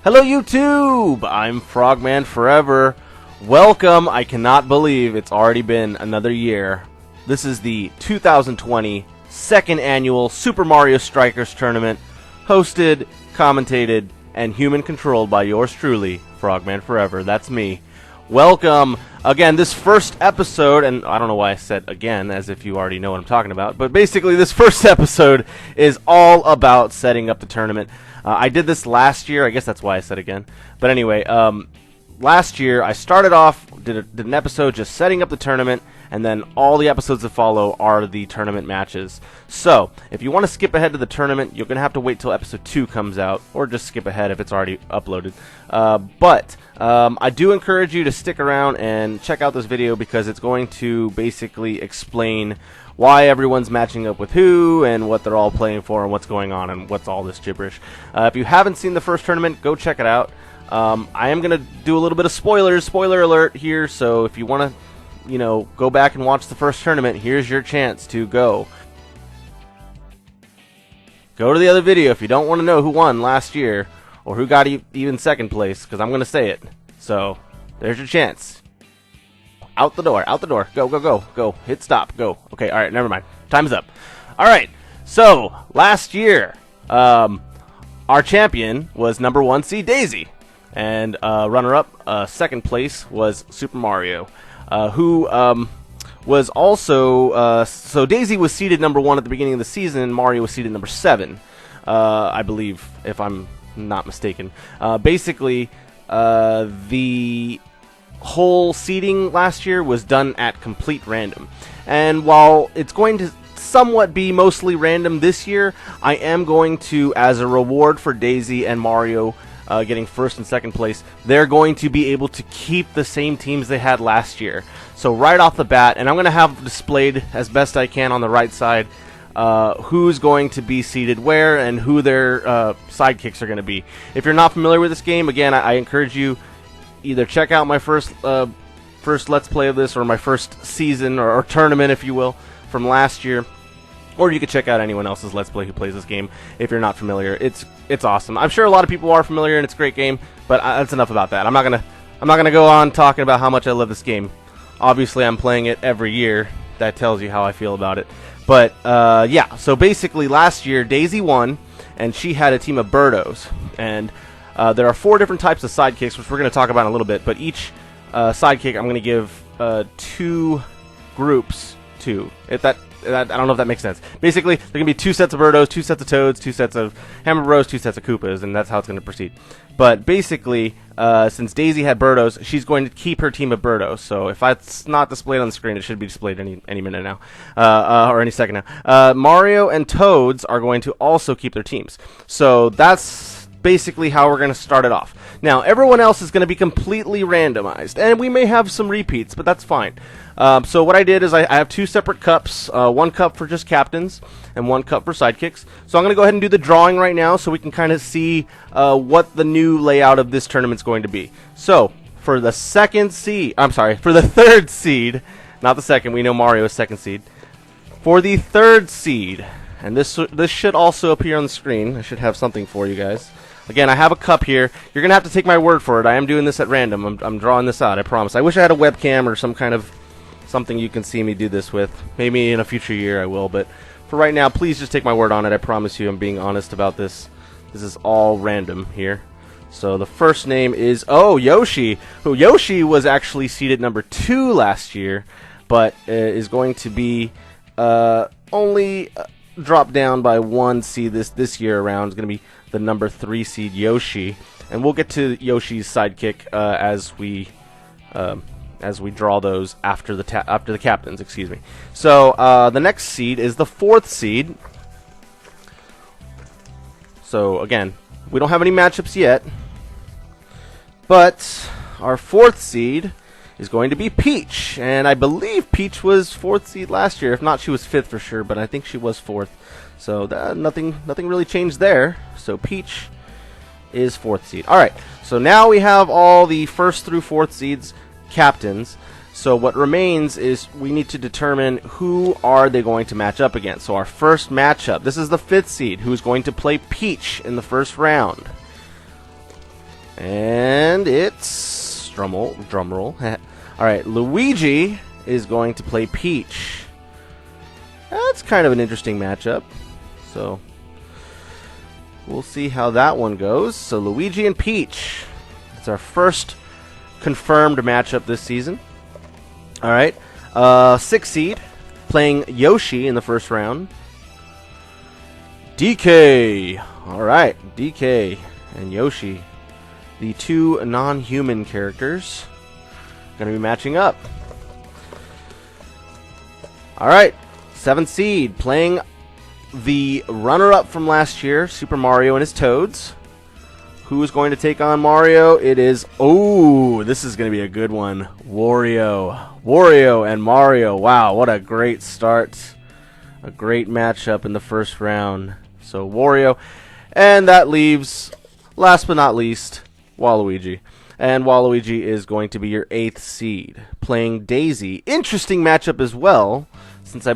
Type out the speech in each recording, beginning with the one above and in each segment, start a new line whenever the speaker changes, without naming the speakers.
Hello YouTube! I'm Frogman Forever. Welcome. I cannot believe it's already been another year. This is the 2020 second annual Super Mario Strikers Tournament, hosted, commentated, and human controlled by yours truly, Frogman Forever. That's me. Welcome. Again, this first episode, and I don't know why I said again, as if you already know what I'm talking about, but basically this first episode is all about setting up the tournament. I did this last year. I guess that's why I said again. But anyway, last year I started off, did an episode just setting up the tournament, and then all the episodes that follow are the tournament matches. So, if you want to skip ahead to the tournament, you're going to have to wait till episode 2 comes out, or just skip ahead if it's already uploaded. But I do encourage you to stick around and check out this video, because it's going to basically explain why everyone's matching up with who, and what they're all playing for, and what's going on, and what's all this gibberish. If you haven't seen the first tournament, go check it out. I am going to do a little bit of spoilers, spoiler alert here, so if you want to, go back and watch the first tournament, here's your chance to go. Go to the other video if you don't want to know who won last year, or who got even second place, because I'm going to say it. So, there's your chance. Out the door, go, go, go, go, hit stop, go. Okay, alright, never mind. Time's up. Alright, so, last year, our champion was number 1 seed Daisy, and runner-up, second place, was Super Mario, who was also, so Daisy was seeded number 1 at the beginning of the season, and Mario was seeded number 7, I believe, if I'm not mistaken. Basically, the whole seeding last year was done at complete random, and while it's going to somewhat be mostly random this year, I am going to, as a reward for Daisy and Mario getting first and second place, they're going to be able to keep the same teams they had last year. So right off the bat, and I'm going to have displayed as best I can on the right side who's going to be seated where and who their sidekicks are going to be. If you're not familiar with this game, again, I encourage you, either check out my first Let's Play of this, or my first season, or tournament, if you will, from last year, or you could check out anyone else's Let's Play who plays this game if you're not familiar. It's awesome. I'm sure a lot of people are familiar, and it's a great game, but that's enough about that. I'm not gonna go on talking about how much I love this game. Obviously, I'm playing it every year. That tells you how I feel about it. But yeah, so basically last year Daisy won, and she had a team of Birdos, and there are 4 different types of sidekicks, which we're going to talk about in a little bit, but each sidekick I'm going to give 2 groups to. I don't know if that makes sense. Basically, there can be 2 sets of Birdos, 2 sets of Toads, 2 sets of Hammer Bros, 2 sets of Koopas, and that's how it's going to proceed. But basically, since Daisy had Birdos, she's going to keep her team of Birdos. So if it's not displayed on the screen, it should be displayed any minute now, or any second now. Mario and Toads are going to also keep their teams. So that's basically how we're going to start it off. Now, everyone else is going to be completely randomized, and we may have some repeats, but that's fine. So what I did is I have 2 separate cups, 1 cup for just captains, and 1 cup for sidekicks. So I'm going to go ahead and do the drawing right now, so we can kind of see what the new layout of this tournament's going to be. So, for the for the 3rd seed, not the second, we know Mario is 2nd seed. For the 3rd seed, and this should also appear on the screen. I should have something for you guys. Again, I have a cup here. You're going to have to take my word for it. I am doing this at random. I'm drawing this out, I promise. I wish I had a webcam or some kind of something you can see me do this with. Maybe in a future year I will, but for right now, please just take my word on it. I promise you I'm being honest about this. This is all random here. So the first name is, Yoshi. Who Yoshi was actually seeded number 2 last year, but is going to be only dropped down by 1 seed this year around. It's going to be the number 3 seed Yoshi, and we'll get to Yoshi's sidekick as we draw those after the captains. Excuse me. So the next seed is the 4th seed. So again, we don't have any matchups yet, but our 4th seed is going to be Peach, and I believe Peach was 4th seed last year. If not, she was 5th for sure, but I think she was 4th. So nothing really changed there. So Peach is 4th seed. Alright, so now we have all the 1st through 4th seeds captains. So what remains is we need to determine who are they going to match up against. So our first matchup, this is the 5th seed who's going to play Peach in the first round. And it's drum roll. All right, Luigi is going to play Peach. That's kind of an interesting matchup. So we'll see how that one goes. So Luigi and Peach. It's our first confirmed matchup this season. All right, 6 seed playing Yoshi in the first round. DK. All right, DK and Yoshi, the 2 non-human characters, going to be matching up. All right, 7th seed playing the runner-up from last year, Super Mario and his Toads. Who is going to take on Mario? It is, this is going to be a good one. Wario and Mario. Wow, what a great start. A great matchup in the first round. So Wario. And that leaves, last but not least, Waluigi. And Waluigi is going to be your 8th seed, playing Daisy. Interesting matchup as well, since I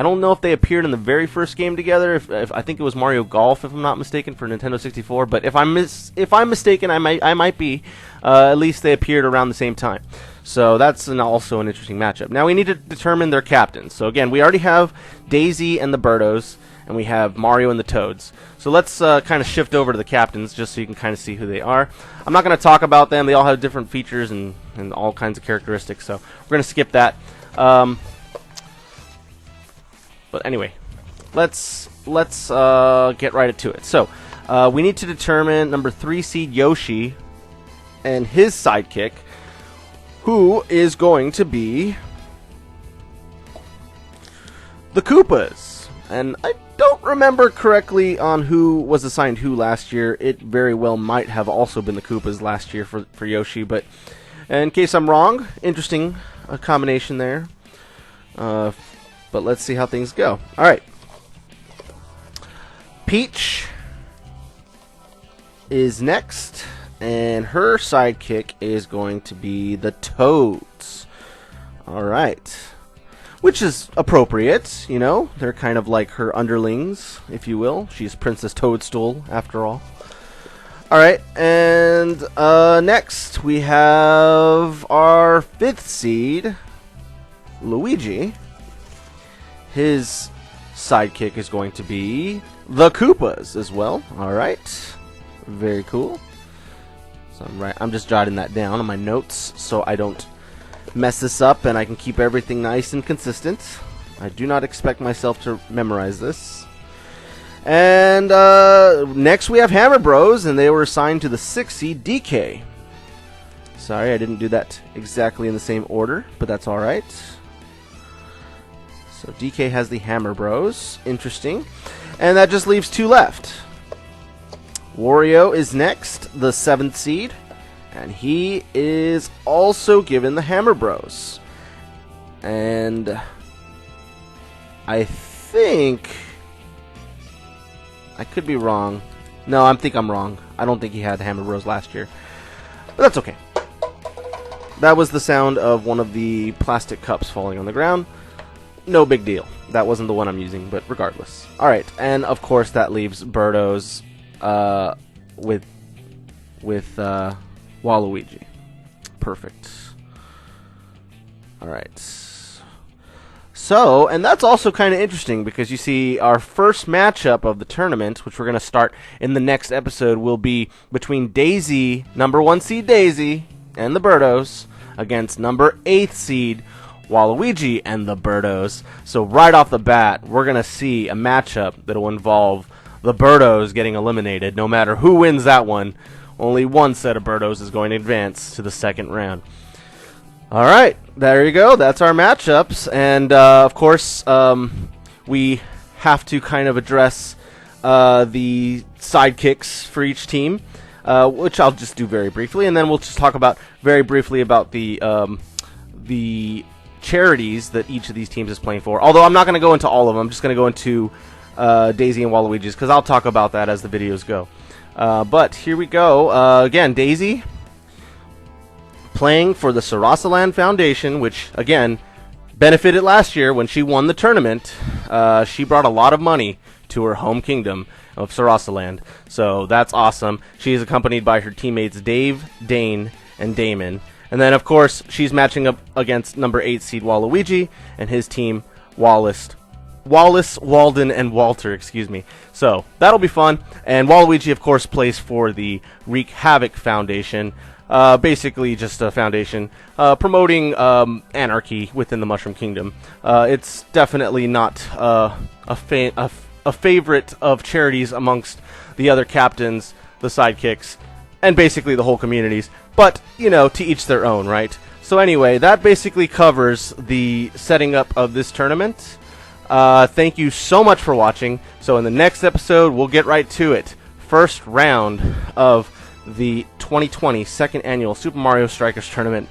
don't know if they appeared in the very first game together. If I think it was Mario Golf, if I'm not mistaken, for Nintendo 64. But if I'm mistaken, I might be. At least they appeared around the same time. So that's also an interesting matchup. Now we need to determine their captains. So again, we already have Daisy and the Birdos, and we have Mario and the Toads. So let's kind of shift over to the captains, just so you can kind of see who they are. I'm not going to talk about them. They all have different features and all kinds of characteristics. So we're going to skip that. But anyway, let's get right into it. So we need to determine number 3 seed Yoshi and his sidekick, who is going to be the Koopas. And I don't remember correctly on who was assigned who last year. It very well might have also been the Koopas last year for Yoshi, but in case I'm wrong, interesting combination there. But let's see how things go. Alright. Peach is next, and her sidekick is going to be the Toads. Alright. Which is appropriate, you know. They're kind of like her underlings, if you will. She's Princess Toadstool, after all. Alright, and next we have our 5th seed, Luigi. His sidekick is going to be the Koopas as well. Alright, very cool. So I'm just jotting that down on my notes so I don't mess this up and I can keep everything nice and consistent. I do not expect myself to memorize this. And next we have Hammer Bros, and they were assigned to the 6th seed DK. Sorry, I didn't do that exactly in the same order, but that's alright. So DK has the Hammer Bros. Interesting. And that just leaves 2 left. Wario is next, the 7th seed. And he is also given the Hammer Bros. And I think I could be wrong. No, I think I'm wrong. I don't think he had the Hammer Bros last year. But that's okay. That was the sound of one of the plastic cups falling on the ground. No big deal. That wasn't the one I'm using, but regardless. Alright, and of course that leaves Birdos with Waluigi. Perfect. Alright. So, and that's also kind of interesting because you see our first matchup of the tournament, which we're going to start in the next episode, will be between Daisy, number 1 seed Daisy, and the Birdos, against number 8th seed Waluigi and the Birdos. So right off the bat, we're going to see a matchup that will involve the Birdos getting eliminated. No matter who wins that one, only one set of Birdos is going to advance to the 2nd round. Alright, there you go. That's our matchups. And, of course, we have to kind of address the sidekicks for each team, which I'll just do very briefly. And then we'll just talk about very briefly about the charities that each of these teams is playing for. Although I'm not going to go into all of them. I'm just going to go into Daisy and Waluigi's, because I'll talk about that as the videos go. But here we go. Again, Daisy playing for the Sarasaland Foundation, which, again, benefited last year when she won the tournament. She brought a lot of money to her home kingdom, of Sarasaland. So that's awesome. She is accompanied by her teammates Dave, Dane, and Damon. And then, of course, she's matching up against number 8 seed Waluigi and his team Wallace, Walden, and Walter, excuse me. So that'll be fun. And Waluigi, of course, plays for the Wreak Havoc Foundation. Basically just a foundation promoting anarchy within the Mushroom Kingdom. It's definitely not a favorite of charities amongst the other captains, the sidekicks, and basically the whole communities. But, you know, to each their own, right? So anyway, that basically covers the setting up of this tournament. Thank you so much for watching. So in the next episode, we'll get right to it. First round of the 2020 second annual Super Mario Strikers tournament.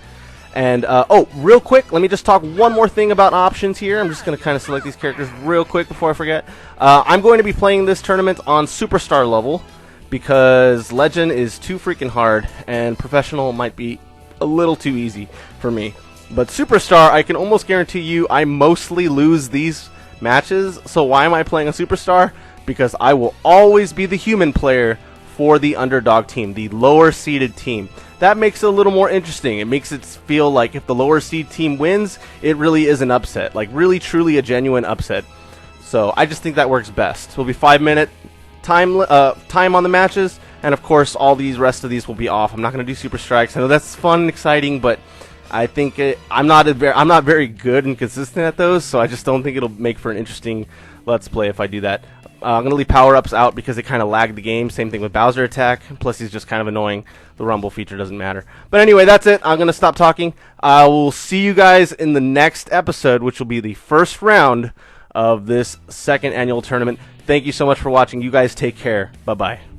And oh, real quick, let me just talk one more thing about options here. I'm just going to kind of select these characters real quick before I forget. I'm going to be playing this tournament on Superstar level because Legend is too freaking hard and Professional might be a little too easy for me. But Superstar, I can almost guarantee you I mostly lose these matches. So why am I playing a Superstar? Because I will always be the human player for the underdog team, the lower seeded team. That makes it a little more interesting. It makes it feel like if the lower seed team wins, it really is an upset, like really truly a genuine upset. So I just think that works best. It'll be 5-minute time on the matches, and of course all these rest of these will be off. I'm not going to do super strikes. I know that's fun and exciting, but I think I'm not very good and consistent at those, so I just don't think it'll make for an interesting Let's Play if I do that. I'm going to leave power-ups out because they kind of lag the game. Same thing with Bowser Attack. Plus, he's just kind of annoying. The Rumble feature doesn't matter. But anyway, that's it. I'm going to stop talking. I will see you guys in the next episode, which will be the first round of this second annual tournament. Thank you so much for watching. You guys take care. Bye-bye.